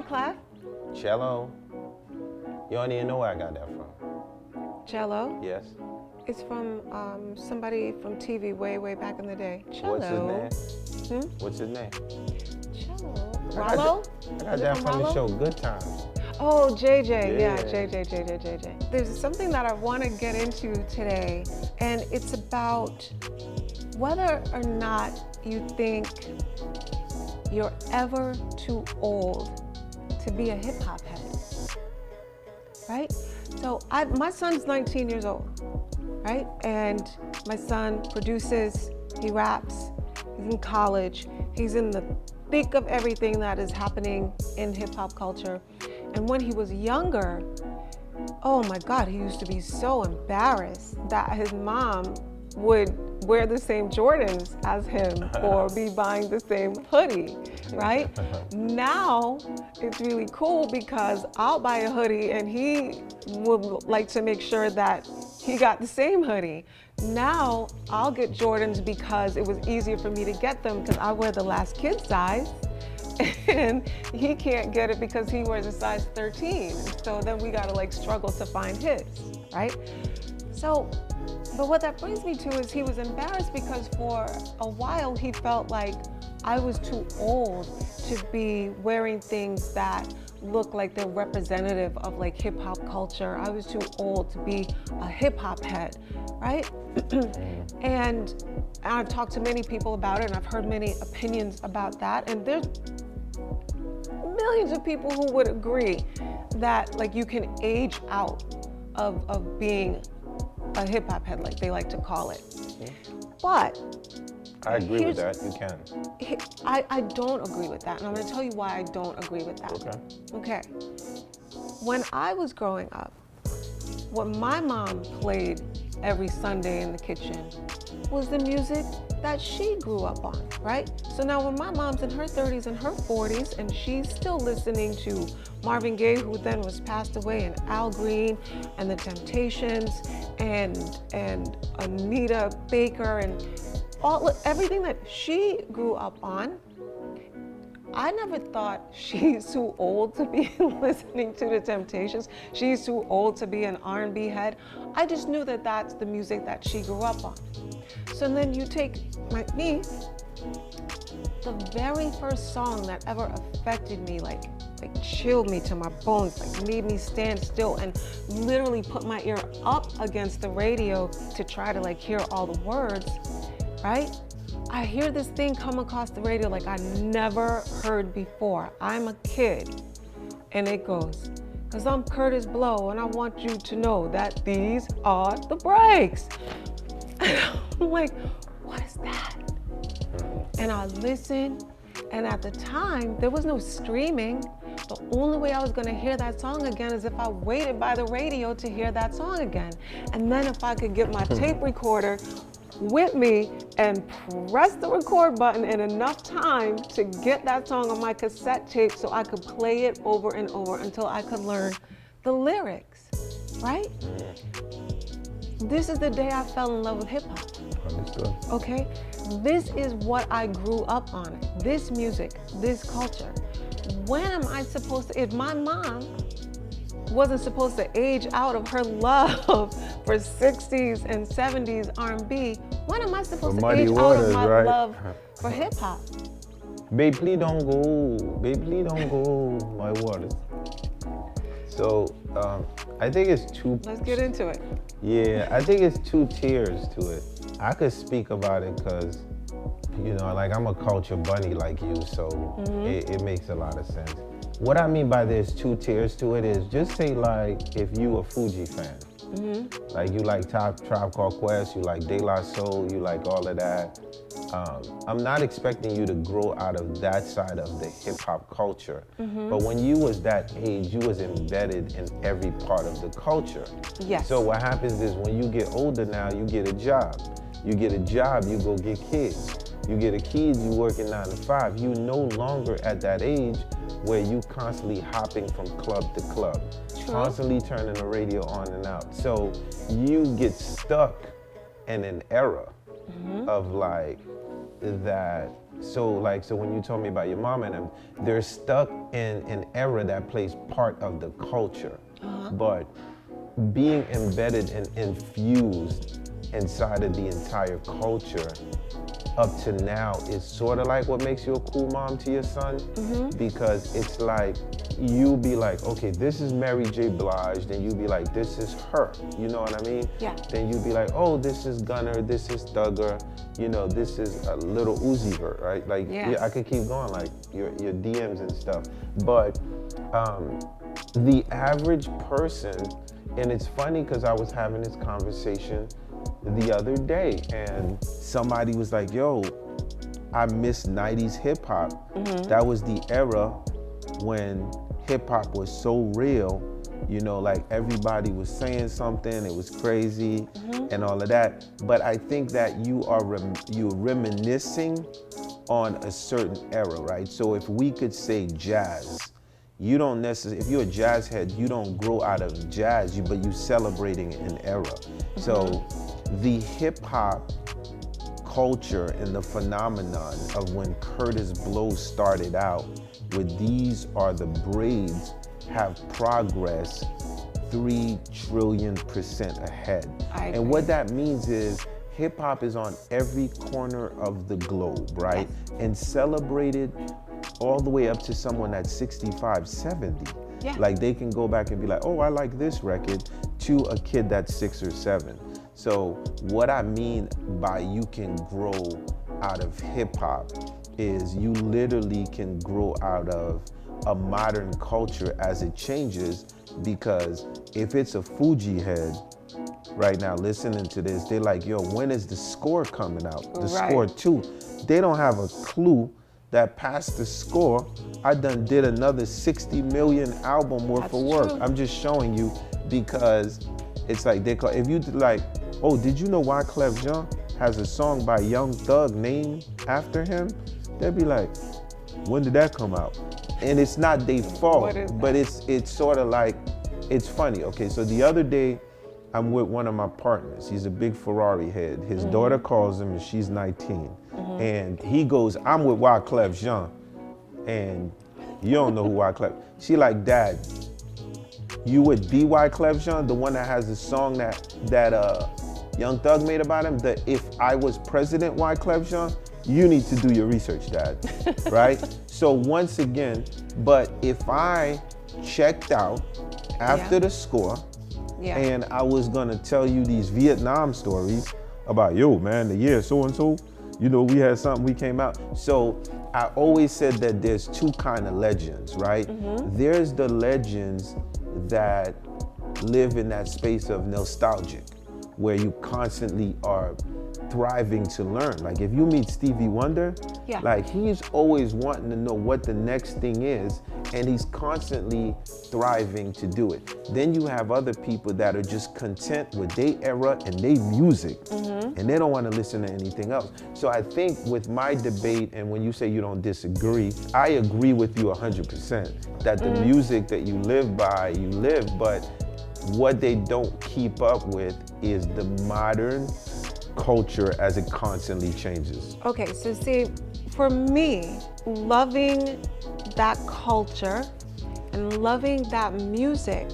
Hi, Clef. Cello. You don't even know where I got that from. Cello. Yes. It's from somebody from TV way back in the day. Cello. What's his name? What's his name? Cello. Rollo? I got that from the show Good Times. Oh, JJ. Yeah, JJ. There's something that I want to get into today, and it's about whether or not you think you're ever too old to be a hip hop head, right? So my son's 19 years old, right? And my son produces, he raps, he's in college, he's in the thick of everything that is happening in hip hop culture. And when he was younger, oh my God, he used to be so embarrassed that his mom would wear the same Jordans as him or be buying the same hoodie, right? Now it's really cool because I'll buy a hoodie and he would like to make sure that he got the same hoodie. Now I'll get Jordans because it was easier for me to get them because I wear the last kid size. And he can't get it because he wears a size 13. So then we gotta like struggle to find his, right? So, but what that brings me to is he was embarrassed because for a while he felt like I was too old to be wearing things that look like they're representative of like hip hop culture. I was too old to be a hip hop head, right? And I've talked to many people about it and I've heard many opinions about that. And there's millions of people who would agree that like you can age out of being a hip hop head, like they like to call it. But I agree with that, you can. I don't agree with that, and I'm gonna tell you why I don't agree with that. Okay. When I was growing up, what my mom played every Sunday in the kitchen was the music that she grew up on, right? So now when my mom's in her 30s and her 40s and she's still listening to Marvin Gaye, who then was passed away, and Al Green and the Temptations and Anita Baker and everything that she grew up on, I never thought she's too old to be listening to the Temptations. She's too old to be an R&B head. I just knew that that's the music that she grew up on. So then you take me, the very first song that ever affected me, like chilled me to my bones, like made me stand still and literally put my ear up against the radio to try to like hear all the words, right? I hear this thing come across the radio like I never heard before. I'm a kid, and it goes, "'Cause I'm Curtis Blow, and I want you to know that these are the breaks." I'm like, what is that? And I listened, and at the time, there was no streaming. The only way I was gonna hear that song again is if I waited by the radio to hear that song again. And then if I could get my tape recorder with me and press the record button in enough time to get that song on my cassette tape so I could play it over and over until I could learn the lyrics, right? This is the day I fell in love with hip hop. Understood. Okay? This is what I grew up on. This music, this culture. When am I supposed to, if my mom wasn't supposed to age out of her love for 60s and 70s R&B, when am I supposed to age out of my love for hip hop? Babe, please don't go. Babe, please don't go. My waters. So, I think it's two. Let's get into it. Yeah, I think it's two tiers to it. I could speak about it because, you know, like I'm a culture bunny like you, so it makes a lot of sense. What I mean by there's two tiers to it is just say like if you a Fuji fan, like you like Tribe Called Quest, you like De La Soul, you like all of that. I'm not expecting you to grow out of that side of the hip hop culture, but when you was that age, you was embedded in every part of the culture. Yes. So what happens is when you get older now, you get a job. You get a job, you go get kids. You get a kid, you working 9 to 5. You no longer at that age where you constantly hopping from club to club, constantly turning the radio on and out. So you get stuck in an era of like that So when you told me about your mom and them, they're stuck in an era that plays part of the culture. But being embedded and infused inside of the entire culture up to now is sort of like what makes you a cool mom to your son, because it's like you be like, okay, this is Mary J. Blige, then you be like, this is her, you know what I mean? Yeah. Then you be like, oh, this is Gunner, this is Thugger, you know, this is a little Uzi Vert, right? Like, Yes. yeah, I could keep going, like your DMs and stuff. But the average person, and it's funny because I was having this conversation the other day and somebody was like, yo, I miss 90s hip hop. That was the era when hip hop was so real, you know, like everybody was saying something, it was crazy and all of that. But I think that you're reminiscing on a certain era, right? So if we could say jazz, you don't necessarily, if you're a jazz head, you don't grow out of jazz, but you celebrating an era. So the hip hop culture and the phenomenon of when Curtis Blow started out with These Are the Braids have progressed 3 trillion% ahead. And what that means is hip hop is on every corner of the globe, right? And celebrated all the way up to someone that's 65, 70. Yeah. Like they can go back and be like, oh, I like this record, to a kid that's 6 or 7. So what I mean by you can grow out of hip hop is you literally can grow out of a modern culture as it changes, because if it's a Fuji head right now listening to this, they're like, yo, when is the score coming out? The score 2. They don't have a clue that past the score, I done did another 60 million album worth of work. I'm just showing you, because it's like, if you like, oh, did you know Wyclef Jean has a song by Young Thug named after him? They'd be like, when did that come out? And it's not their fault, but it's sort of like, it's funny. Okay, so the other day, I'm with one of my partners. He's a big Ferrari head. His daughter calls him and she's 19. And he goes, I'm with Wyclef Jean. And you don't know who Wyclef. She like, Dad, you with the Wyclef Jean, the one that has the song that Young Thug made about him, the If I Was President Wyclef Jean? You need to do your research, Dad, right? So once again, but if I checked out after the score, and I was gonna tell you these Vietnam stories about, yo, man, the year so-and-so, you know, we had something, we came out. So I always said that there's 2 kind of legends, right? There's the legends that live in that space of nostalgic, where you constantly are thriving to learn. Like if you meet Stevie Wonder, like he's always wanting to know what the next thing is, and he's constantly thriving to do it. Then you have other people that are just content with their era and their music, and they don't want to listen to anything else. So I think with my debate, and when you say you don't disagree, I agree with you 100% that the music that you live by, you live, but what they don't keep up with is the modern culture as it constantly changes. Okay, so see, for me, loving that culture and loving that music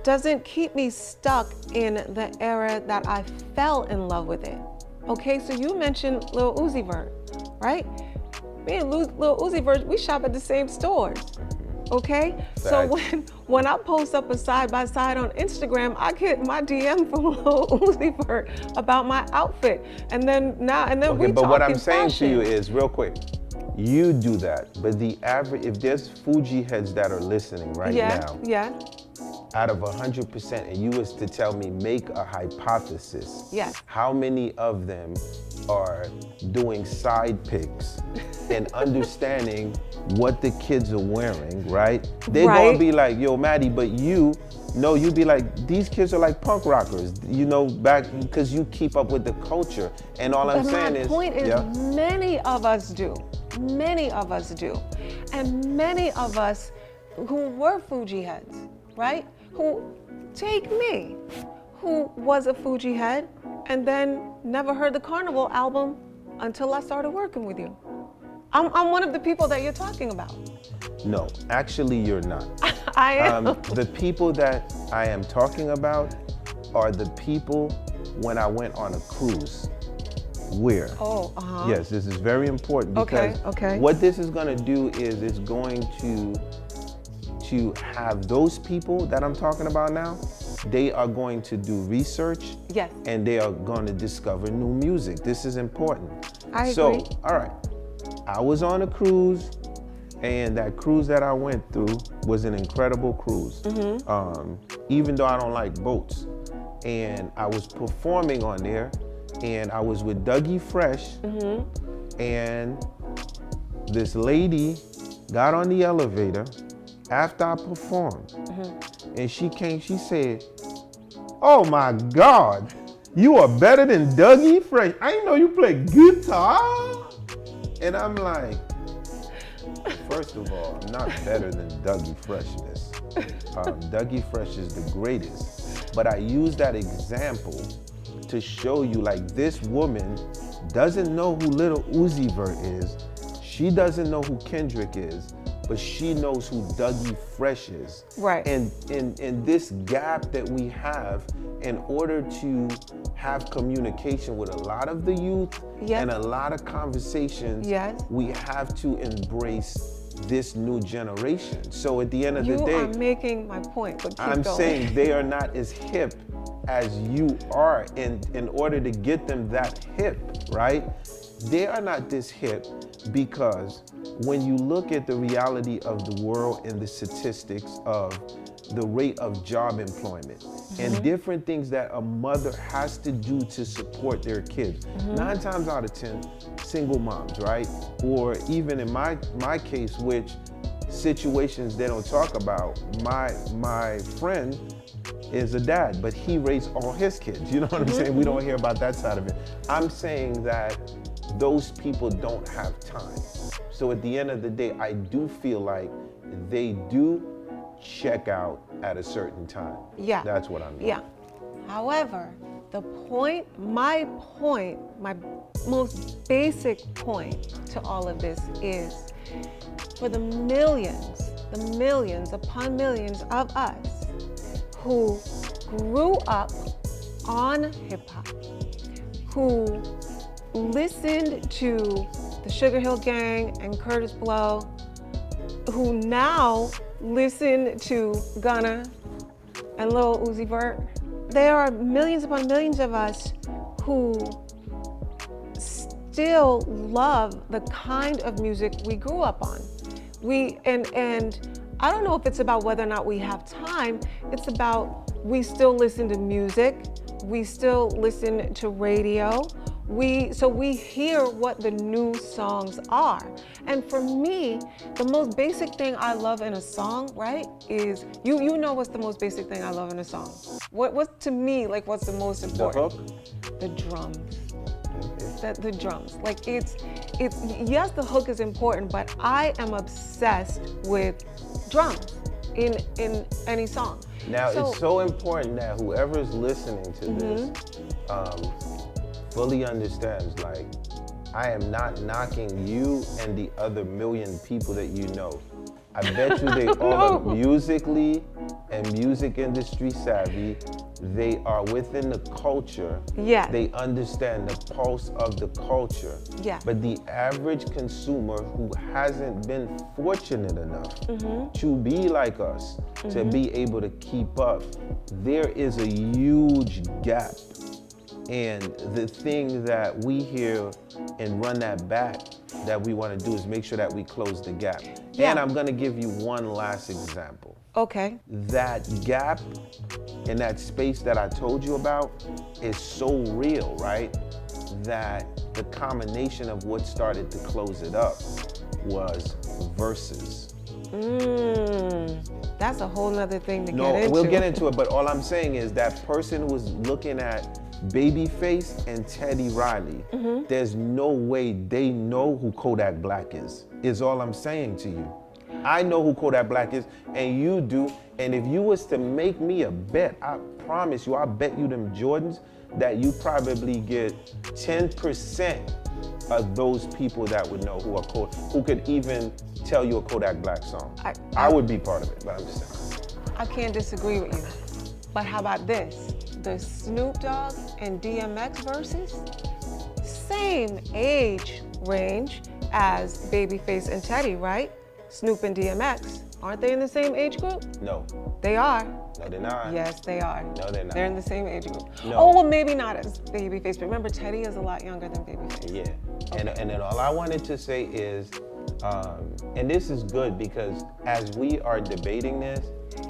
doesn't keep me stuck in the era that I fell in love with it. Okay, so you mentioned Lil Uzi Vert, right? Me and Lil Uzi Vert, we shop at the same stores. Okay, so when I post up a side-by-side on Instagram, I get my DM from Lil Uzi Vert about my outfit, and then we but what I'm saying fashion. to you is, real quick, you do that, but the average, if there's Fuji heads that are listening right now, out of 100%, and you was to tell me, make a hypothesis, how many of them are doing side pics and understanding what the kids are wearing, right? They're gonna be like, yo, Maddie, but you'd be like, these kids are like punk rockers, you know, back, because you keep up with the culture. And all I'm saying is, my point is, many of us do. Many of us do. And many of us who were Fuji heads, right? Who, take me, who was a Fuji head and then never heard the Carnival album until I started working with you. I'm one of the people that you're talking about. No, actually you're not. I am. The people that I am talking about are the people when I went on a cruise. Where? Oh, Yes, this is very important because Okay. what this is going to do is it's going to have those people that I'm talking about now, they are going to do research. Yes. And they are going to discover new music. This is important. I agree. So, all right, I was on a cruise, and that cruise that I went through was an incredible cruise. Even though I don't like boats, and I was performing on there, and I was with Dougie Fresh, and this lady got on the elevator after I performed, and she came, she said, "Oh my God, you are better than Dougie Fresh. I didn't know you play guitar." And I'm like, first of all, I'm not better than Dougie Fresh, miss. Dougie Fresh is the greatest. But I use that example to show you, like, this woman doesn't know who Lil Uzi Vert is. She doesn't know who Kendrick is, but she knows who Dougie Fresh is. Right. And this gap that we have, in order to have communication with a lot of the youth and a lot of conversations, we have to embrace this new generation. So at the end of the day, you are making my point, but keep I'm going. saying they are not as hip as you are. In order to get them that hip, right? They are not this hip because when you look at the reality of the world and the statistics of the rate of job employment and different things that a mother has to do to support their kids. 9 times out of 10, single moms, right? Or even in my case, which situations they don't talk about, my friend is a dad, but he raised all his kids. You know what I'm saying? We don't hear about that side of it. I'm saying that those people don't have time. So at the end of the day, I do feel like they do check out at a certain time. Yeah. That's what I mean. Yeah. However, my most basic point to all of this is for the millions upon millions of us who grew up on hip hop, who listened to the Sugar Hill Gang and Curtis Blow, who now listen to Gunna and Lil Uzi Vert. There are millions upon millions of us who still love the kind of music we grew up on. And I don't know if it's about whether or not we have time. It's about we still listen to music, we still listen to radio. So we hear what the new songs are. And for me, the most basic thing I love in a song, right, is, you know what's the most basic thing I love in a song? What to me, like, what's the most important? The hook? The drums. The drums. Like, it's yes, the hook is important, but I am obsessed with drums in any song. Now, it's so important that whoever's listening to this fully understands, like, I am not knocking you and the other million people that you know. I bet you they all are musically and music industry savvy. They are within the culture. Yeah. They understand the pulse of the culture. Yeah. But the average consumer who hasn't been fortunate enough to be like us, to be able to keep up, there is a huge gap. And the thing that we hear and run that back that we want to do is make sure that we close the gap. Yeah. And I'm going to give you one last example. Okay. That gap in that space that I told you about is so real, right? That the combination of what started to close it up was verses. That's a whole nother thing to get No, into. we'll get into it, but all I'm saying is that person was looking at Babyface and Teddy Riley. There's no way they know who Kodak Black is all I'm saying to you. I know who Kodak Black is, and you do, and if you was to make me a bet, I promise you, I'll bet you them Jordans, that you probably get 10% of those people that would know who could even tell you a Kodak Black song. I would be part of it, but I'm just saying. I can't disagree with you. But how about this? The Snoop Dogg and DMX verses, same age range as Babyface and Teddy, right? Snoop and DMX, aren't they in the same age group? No. They are. No, they're not. Yes, they are. No, they're not. They're in the same age group. No. Oh, well, maybe not as Babyface, but remember, Teddy is a lot younger than Babyface. Yeah. Okay. And then all I wanted to say is, and this is good because as we are debating this,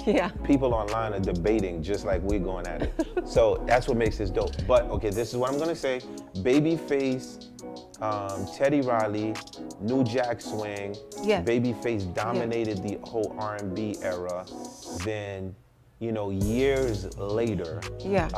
yeah, people online are debating just like we're going at it. So that's what makes this dope. But okay, this is what I'm gonna say. Babyface, Teddy Riley, New Jack Swing, yeah. Babyface dominated the whole R&B era. Then, you know, years later, yeah.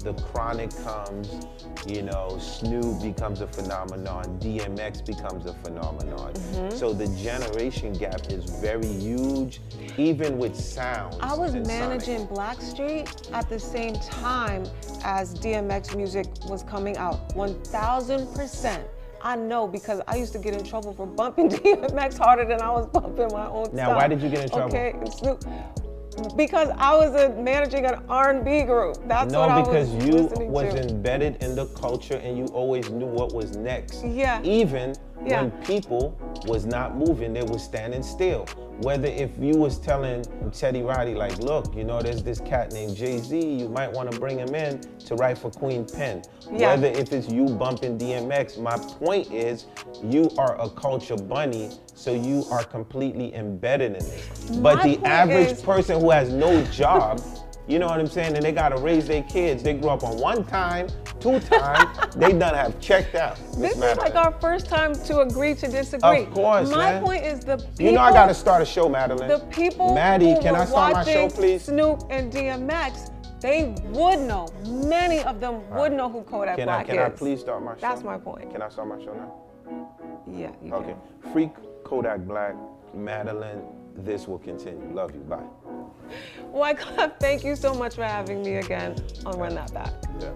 The Chronic comes, you know, Snoop becomes a phenomenon, DMX becomes a phenomenon. Mm-hmm. So the generation gap is very huge, even with sounds. I was managing sonic. Blackstreet at the same time as DMX music was coming out, 1000%. I know because I used to get in trouble for bumping DMX harder than I was bumping my own stuff. Now, why did you get in trouble? Okay, Snoop. Because I was managing an R&B group. That's what I was listening to. No, because you was embedded in the culture and you always knew what was next. Yeah. Even when people was not moving, they was standing still. Whether if you was telling Teddy Riley, like, look, you know, there's this cat named Jay-Z, you might want to bring him in to write for Queen Pen. Yeah. Whether if it's you bumping DMX, my point is you are a culture bunny, so you are completely embedded in this. But the average person who has no job, you know what I'm saying, and they gotta raise their kids, they grew up on 1 time, 2 times, they done have checked out. This is like our first time to agree to disagree. Of course, My point is the people. You know I gotta start a show, Madeline. The people Maddie, who can were I start my show, watching please? Snoop and DMX, they would know. Many of them would know who Kodak Black is. Can I please start my show? That's my point. Can I start my show now? Yeah, you okay. can. Free Kodak Black, Madeline, this will continue. Love you, bye. Wyclef, thank you so much for having me again on Run That Back. Yeah.